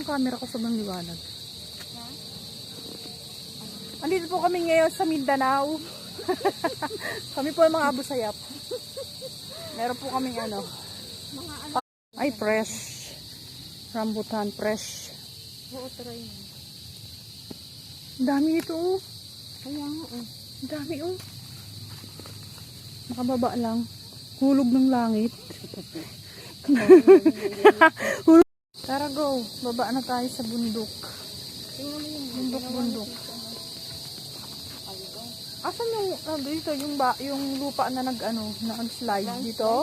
yung camera ko sobrang liwanag? Andito po kami ngayon sa Mindanao. Kami po yung mga Abu Sayyaf. Meron po kaming ano. Ay, fresh. Rambutan, fresh. Oo, try mo. Ang dami nito, oh. Kaya nga, oh. Ang dami, oh. Nakababa lang. Hulog ng langit. Hulog. Tara, go. Baba na tayo sa bundok. Tingnan mo yung Bundok. Asan yung, dito, yung lupa na nag-slide dito?